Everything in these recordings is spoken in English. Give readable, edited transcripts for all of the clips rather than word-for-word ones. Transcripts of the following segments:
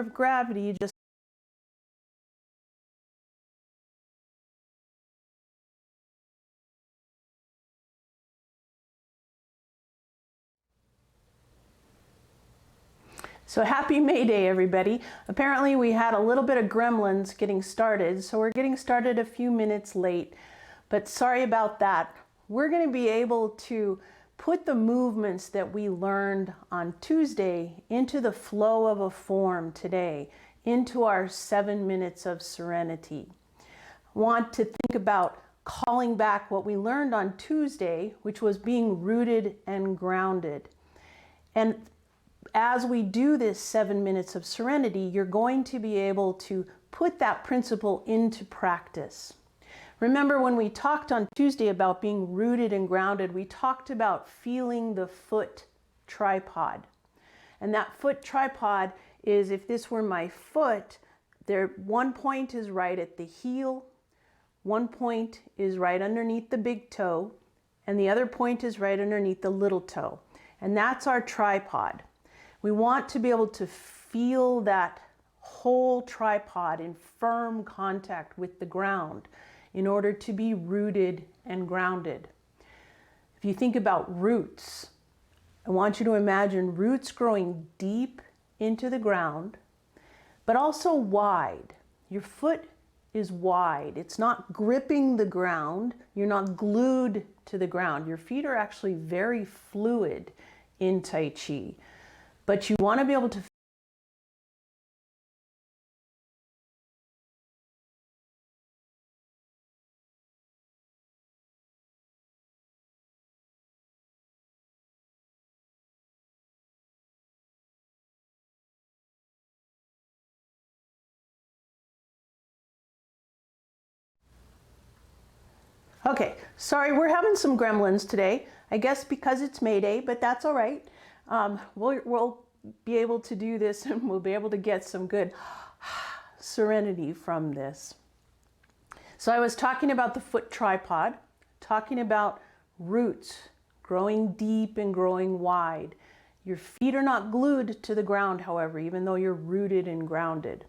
of gravity just So happy May Day, everybody. Apparently we had a little bit of gremlins getting started, so we're getting started a few minutes late, but sorry about that. We're going to be able to put the movements that we learned on Tuesday into the flow of a form today, into our 7 minutes of serenity. I want to think about calling back what we learned on Tuesday, which was being rooted and grounded. And as we do this 7 minutes of serenity, you're going to be able to put that principle into practice. Remember when we talked on Tuesday about being rooted and grounded, we talked about feeling the foot tripod. And that foot tripod is, if this were my foot, one point is right at the heel, one point is right underneath the big toe, and the other point is right underneath the little toe. And that's our tripod. We want to be able to feel that whole tripod in firm contact with the ground in order to be rooted and grounded. If you think about roots, I want you to imagine roots growing deep into the ground, but also wide. Your foot is wide. It's not gripping the ground. You're not glued to the ground. Your feet are actually very fluid in Tai Chi. But you want to be able to Okay, sorry, we're having some gremlins today. I guess because it's May Day, but that's all right. We'll be able to do this and we'll be able to get some good serenity from this. So I was talking about the foot tripod, talking about roots growing deep and growing wide. Your feet are not glued to the ground, however, even though you're rooted and grounded.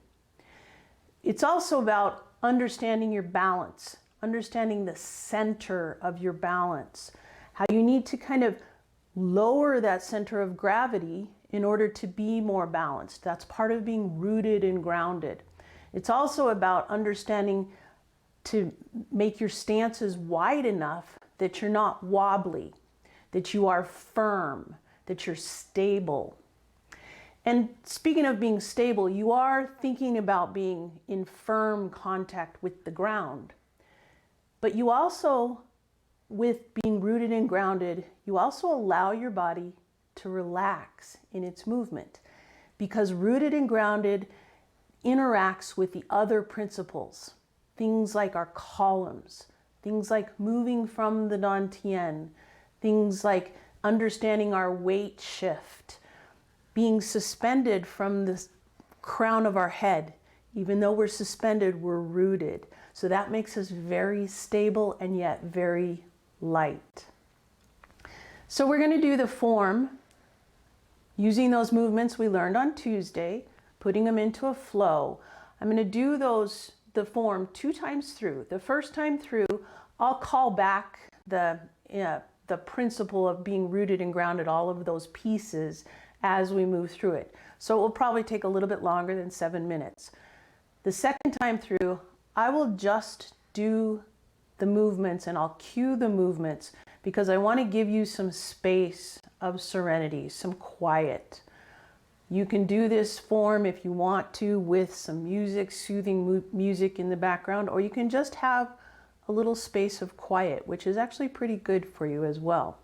It's also about understanding your balance, understanding the center of your balance, how you need to kind of lower that center of gravity in order to be more balanced. That's part of being rooted and grounded. It's also about understanding to make your stances wide enough that you're not wobbly, that you are firm, that you're stable. And speaking of being stable, you are thinking about being in firm contact with the ground. But you also, with being rooted and grounded, you also allow your body to relax in its movement, because rooted and grounded interacts with the other principles, things like our columns, things like moving from the dantian, things like understanding our weight shift, being suspended from the crown of our head. Even though we're suspended, we're rooted. So that makes us very stable and yet very light. So we're going to do the form using those movements we learned on Tuesday, putting them into a flow. I'm going to do the form 2 times through. The first time through, I'll call back the principle of being rooted and grounded, all of those pieces as we move through it. So it will probably take a little bit longer than 7 minutes. The second time through, I will just do the movements and I'll cue the movements because I want to give you some space of serenity, some quiet. You can do this form if you want to with some music, soothing music in the background, or you can just have a little space of quiet, which is actually pretty good for you as well.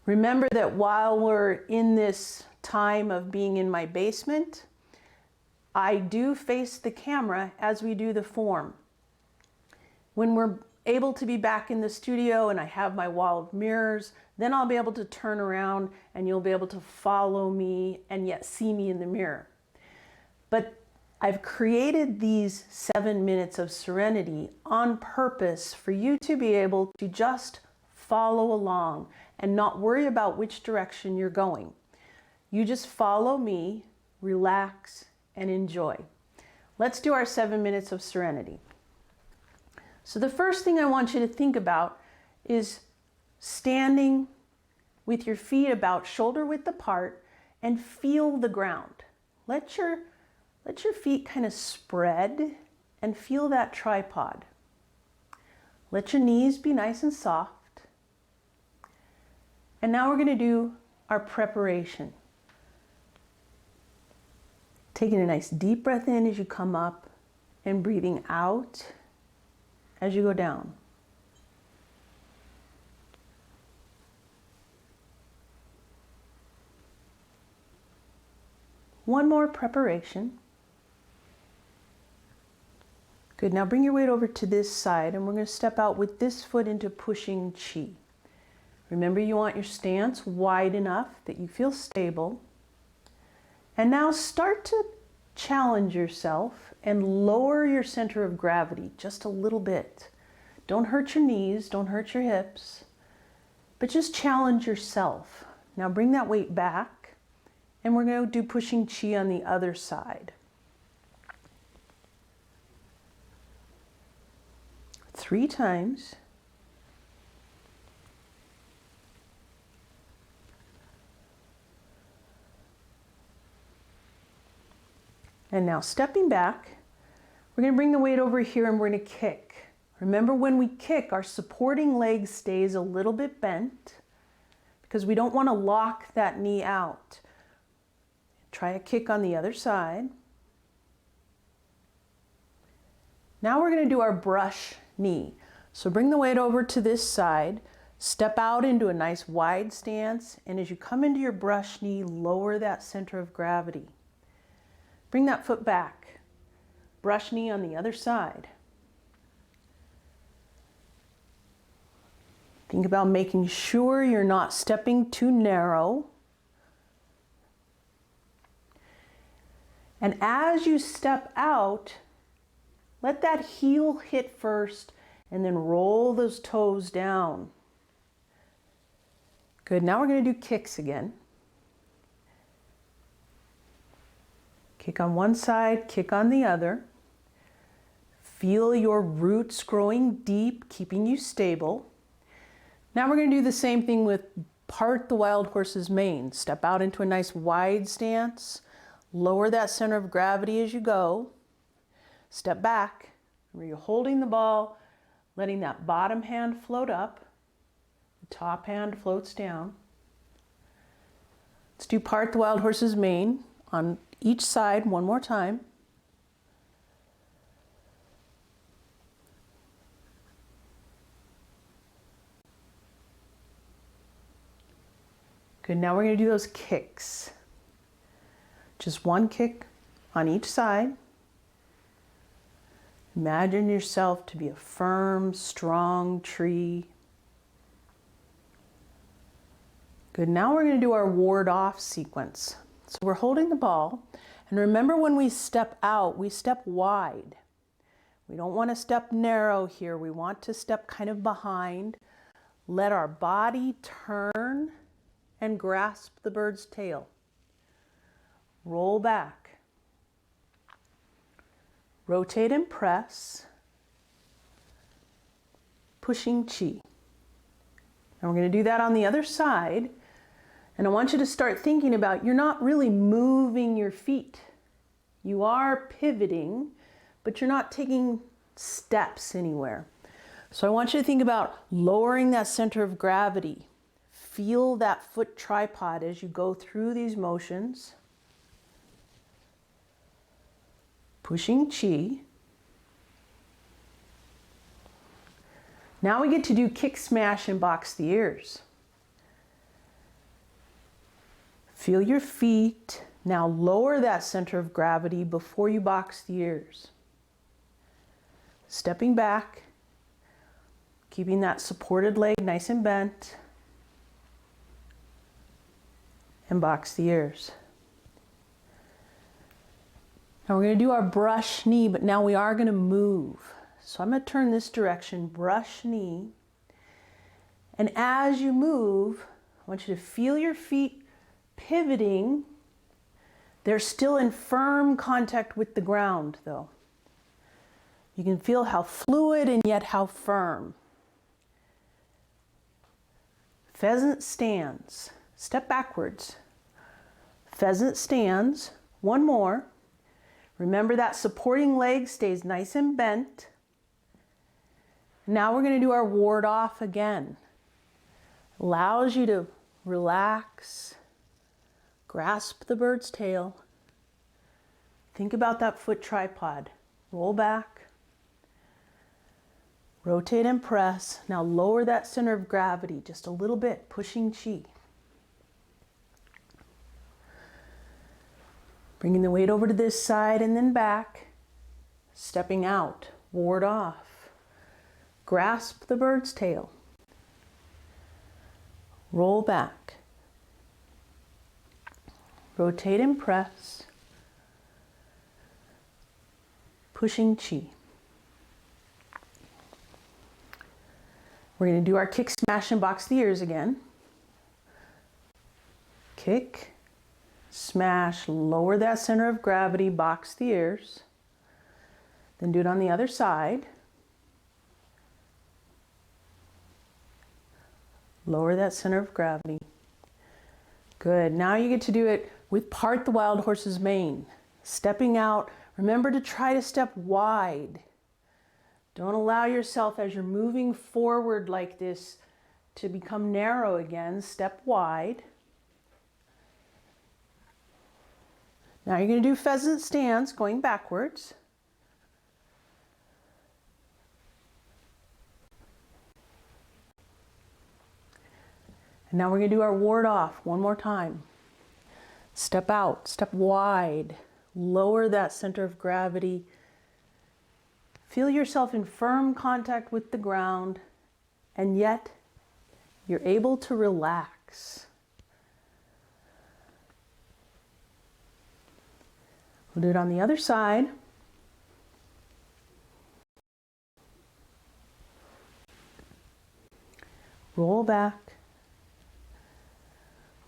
Remember that while we're in this time of being in my basement, I do face the camera as we do the form. When we're able to be back in the studio and I have my wall of mirrors, then I'll be able to turn around and you'll be able to follow me and yet see me in the mirror. But I've created these 7 minutes of serenity on purpose for you to be able to just follow along and not worry about which direction you're going. You just follow me, relax, and enjoy. Let's do our 7 minutes of serenity. So the first thing I want you to think about is standing with your feet about shoulder width apart and feel the ground. Let your feet kind of spread and feel that tripod. Let your knees be nice and soft. And now we're going to do our preparation. Taking a nice deep breath in as you come up and breathing out as you go down. One more preparation. Good, now bring your weight over to this side and we're going to step out with this foot into pushing chi. Remember, you want your stance wide enough that you feel stable. And now start to challenge yourself and lower your center of gravity just a little bit. Don't hurt your knees, don't hurt your hips, but just challenge yourself. Now bring that weight back and we're going to do pushing chi on the other side. 3 times. And now stepping back, we're going to bring the weight over here and we're going to kick. Remember, when we kick, our supporting leg stays a little bit bent because we don't want to lock that knee out. Try a kick on the other side. Now we're going to do our brush knee. So bring the weight over to this side, step out into a nice wide stance, and as you come into your brush knee, lower that center of gravity. Bring that foot back. Brush knee on the other side. Think about making sure you're not stepping too narrow. And as you step out, let that heel hit first and then roll those toes down. Good, now we're going to do kicks again. Kick on one side, kick on the other. Feel your roots growing deep, keeping you stable. Now we're going to do the same thing with part the wild horse's mane. Step out into a nice wide stance. Lower that center of gravity as you go. Step back. Where you're holding the ball, letting that bottom hand float up. The top hand floats down. Let's do part the wild horse's mane on each side one more time. Good, now we're going to do those kicks. Just one kick on each side. Imagine yourself to be a firm, strong tree. Good, now we're going to do our ward off sequence. So we're holding the ball, and remember, when we step out, we step wide. We don't want to step narrow here. We want to step kind of behind. Let our body turn and grasp the bird's tail. Roll back. Rotate and press. Pushing chi. And we're going to do that on the other side. And I want you to start thinking about, you're not really moving your feet. You are pivoting, but you're not taking steps anywhere. So I want you to think about lowering that center of gravity. Feel that foot tripod as you go through these motions. Pushing chi. Now we get to do kick, smash, and box the ears. Feel your feet. Now lower that center of gravity before you box the ears. Stepping back, keeping that supported leg nice and bent, and box the ears. Now we're going to do our brush knee, but now we are going to move. So I'm going to turn this direction, brush knee. And as you move, I want you to feel your feet pivoting They're still in firm contact with the ground though. You can feel how fluid and yet how firm. Pheasant stands. Step backwards. Pheasant stands. One more. Remember that supporting leg stays nice and bent. Now we're going to do our ward off again. Allows you to relax, grasp the bird's tail. Think about that foot tripod. Roll back. Rotate and press. Now lower that center of gravity just a little bit, pushing chi. Bringing the weight over to this side and then back. Stepping out, ward off. Grasp the bird's tail. Roll back. Rotate and press. Pushing chi. We're going to do our kick, smash, and box the ears again. Kick, smash, lower that center of gravity, box the ears. Then do it on the other side. Lower that center of gravity. Good. Now you get to do it with part the wild horse's mane. Stepping out. Remember to try to step wide. Don't allow yourself as you're moving forward like this to become narrow again. Step wide. Now you're going to do pheasant stance going backwards. And now we're going to do our ward off one more time. Step out, step wide, lower that center of gravity. Feel yourself in firm contact with the ground, and yet you're able to relax. We'll do it on the other side. Roll back.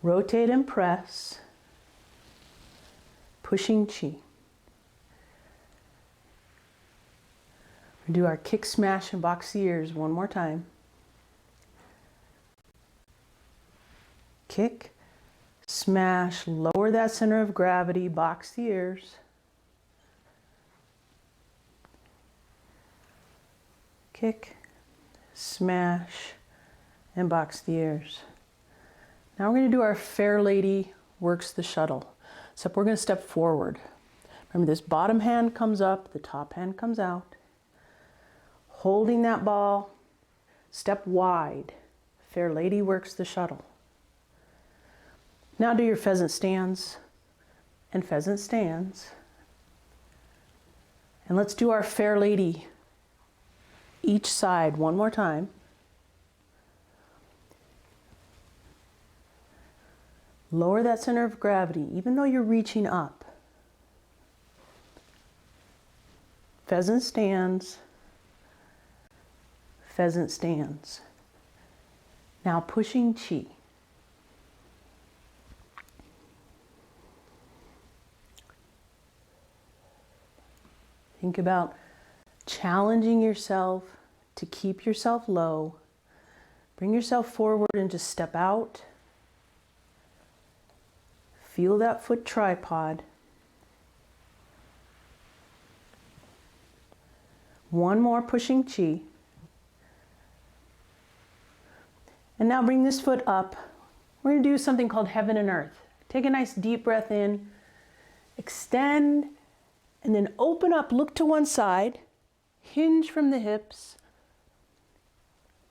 Rotate and press. Pushing chi. We'll do our kick, smash, and box the ears one more time. Kick, smash, lower that center of gravity, box the ears. Kick, smash, and box the ears. Now we're going to do our Fair Lady works the shuttle. Except we're going to step forward. Remember, this bottom hand comes up, the top hand comes out. Holding that ball, step wide. Fair Lady works the shuttle. Now do your pheasant stands and pheasant stands. And let's do our Fair Lady each side one more time. Lower that center of gravity, even though you're reaching up. Pheasant stands, pheasant stands. Now pushing chi. Think about challenging yourself to keep yourself low. Bring yourself forward and just step out. Feel that foot tripod. One more pushing chi. And now bring this foot up. We're going to do something called heaven and earth. Take a nice deep breath in, extend, and then open up, look to one side, hinge from the hips,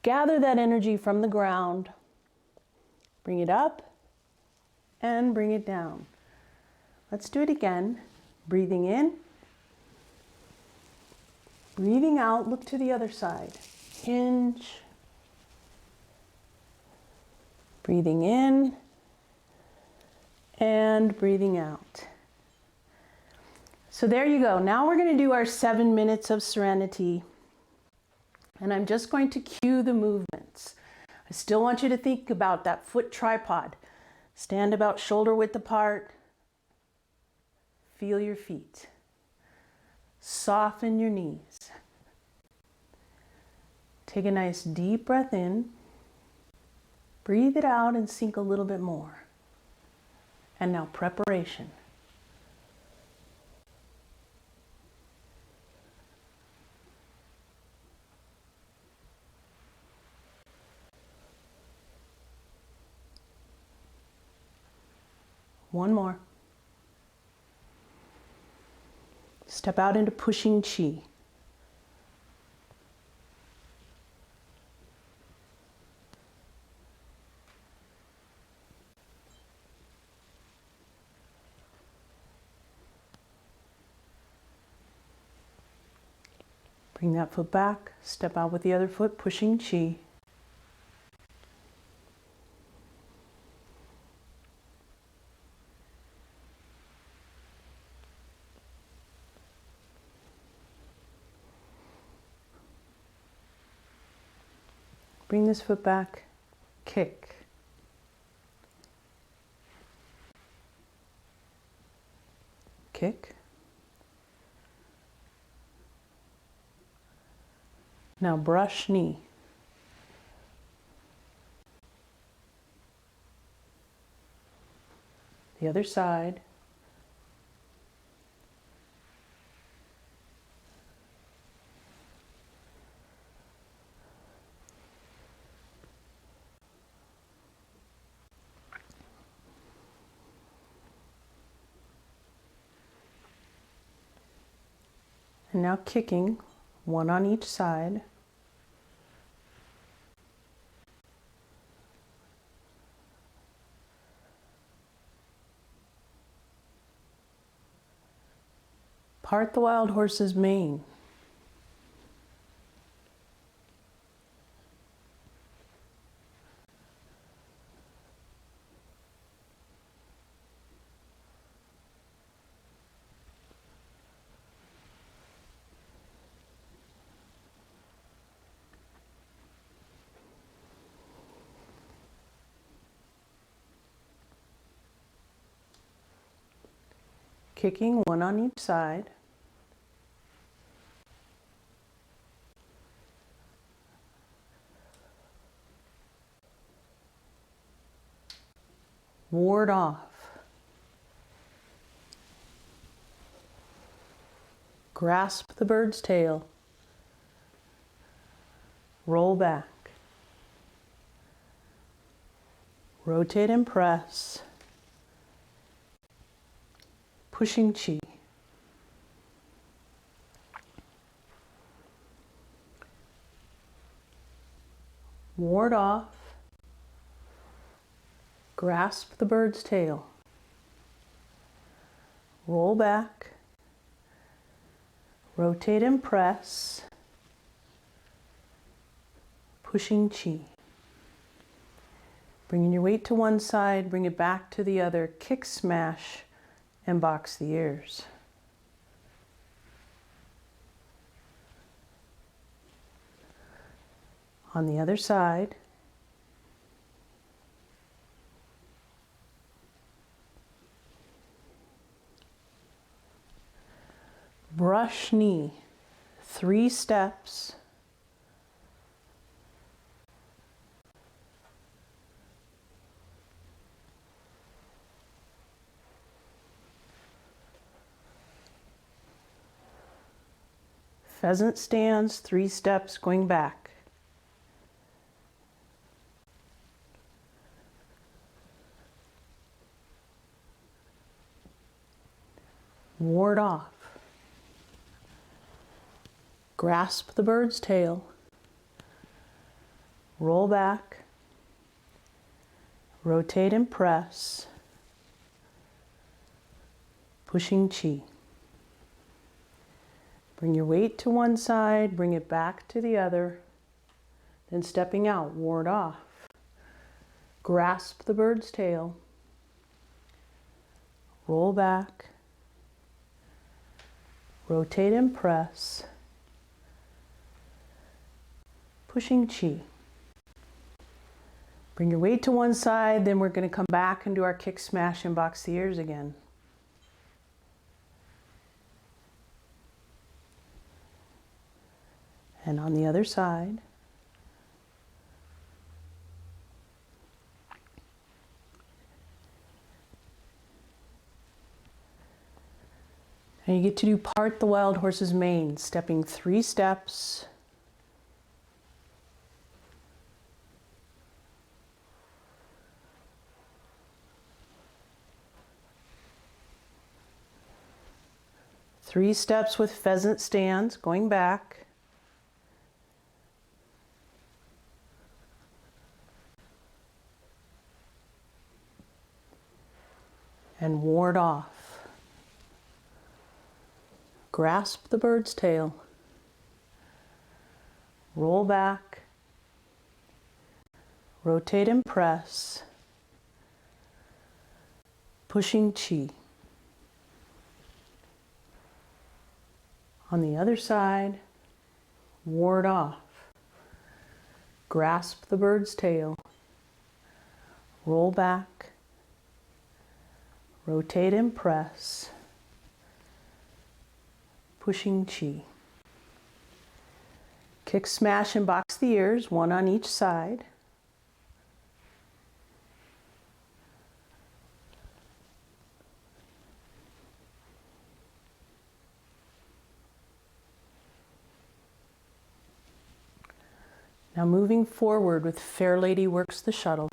gather that energy from the ground, bring it up, and bring it down. Let's do it again. Breathing in. Breathing out, look to the other side. Hinge. Breathing in. And breathing out. So there you go. Now we're going to do our 7 minutes of Serenity. And I'm just going to cue the movements. I still want you to think about that foot tripod. Stand about shoulder width apart. feel your feet. Soften your knees. Take a nice deep breath in. Breathe it out and sink a little bit more. And now preparation. One more. Step out into pushing chi. Bring that foot back, step out with the other foot, pushing chi. Bring this foot back, kick. Kick. Now brush knee. The other side. And now kicking, one on each side. Part the wild horse's mane. Kicking, one on each side. Ward off. Grasp the bird's tail. Roll back. Rotate and press. Pushing chi. Ward off. Grasp the bird's tail. Roll back. Rotate and press. Pushing chi. Bringing your weight to one side, bring it back to the other. Kick, smash, and box the ears. On the other side. Brush knee, 3 steps. Pheasant stands, 3 steps going back. Ward off. Grasp the bird's tail. Roll back. Rotate and press. Pushing chi. Bring your weight to one side, bring it back to the other. Then stepping out, ward off. Grasp the bird's tail. Roll back. Rotate and press. Pushing chi. Bring your weight to one side, then we're going to come back and do our kick, smash, and box the ears again. And on the other side. And you get to do part the wild horse's mane, stepping 3 steps. Three steps with pheasant stands, going back. And ward off. Grasp the bird's tail. Roll back. Rotate and press. Pushing chi. On the other side, ward off. Grasp the bird's tail. Roll back. Rotate and press. Pushing chi. Kick, smash, and box the ears, one on each side. Now moving forward with Fair Lady Works the Shuttle.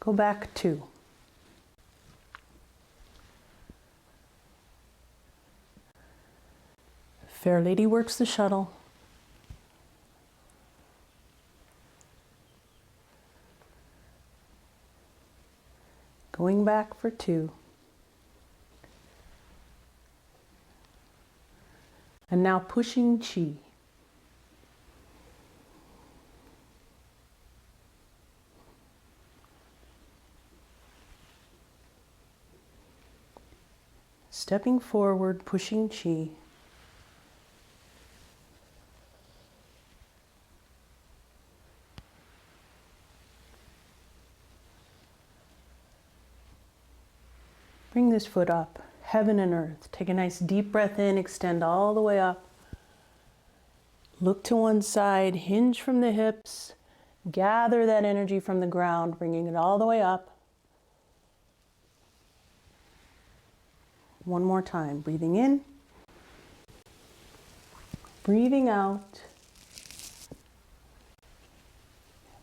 Go back 2. Fair Lady Works the Shuttle. Going back for 2. And now pushing chi. Stepping forward, pushing chi. Bring this foot up, heaven and earth. Take a nice deep breath in, extend all the way up. Look to one side, hinge from the hips, gather that energy from the ground, bringing it all the way up. One more time, breathing in, breathing out,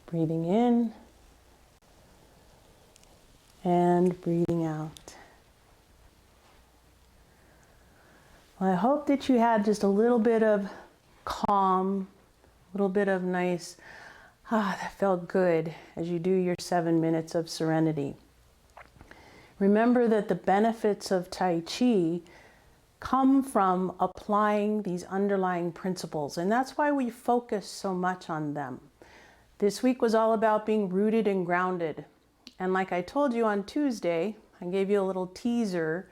breathing in, and breathing out. Well, I hope that you had just a little bit of calm, a little bit of nice, that felt good as you do your 7 minutes of serenity. Remember that the benefits of Tai Chi come from applying these underlying principles, and that's why we focus so much on them. This week was all about being rooted and grounded. And like I told you on Tuesday, I gave you a little teaser.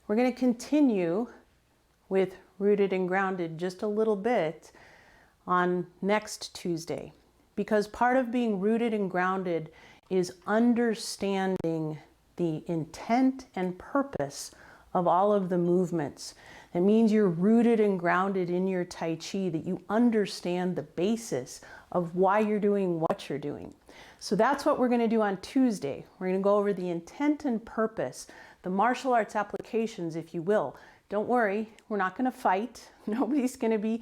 We're going to continue with rooted and grounded just a little bit on next Tuesday, because part of being rooted and grounded is understanding the intent and purpose of all of the movements. It means you're rooted and grounded in your Tai Chi, that you understand the basis of why you're doing what you're doing. So that's what we're going to do on Tuesday. We're going to go over the intent and purpose, the martial arts applications, if you will. Don't worry, we're not going to fight. Nobody's going to be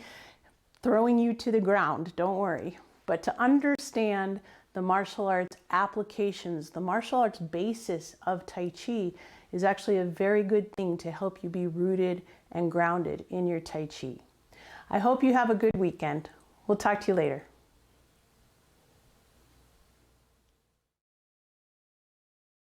throwing you to the ground. Don't worry. But to understand the martial arts applications, the martial arts basis of Tai Chi is actually a very good thing to help you be rooted and grounded in your Tai Chi. I hope you have a good weekend. We'll talk to you later.